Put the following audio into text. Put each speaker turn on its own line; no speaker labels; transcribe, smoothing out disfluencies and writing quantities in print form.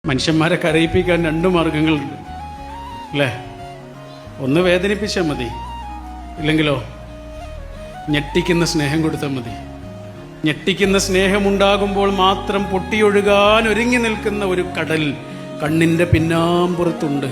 മനുഷ്യന്മാരെ കരയിപ്പിക്കാൻ രണ്ട് മാർഗങ്ങളുണ്ട് അല്ലേ? ഒന്ന് വേദനിപ്പിച്ചാൽ മതി, ഇല്ലെങ്കിലോ ഞെട്ടിക്കുന്ന സ്നേഹം കൊടുത്താൽ മതി. ഞെട്ടിക്കുന്ന സ്നേഹമുണ്ടാകുമ്പോൾ മാത്രം പൊട്ടിയൊഴുകാൻ ഒരുങ്ങി നിൽക്കുന്ന ഒരു കടൽ കണ്ണിൻ്റെ പിന്നാമ്പുറത്തുണ്ട്.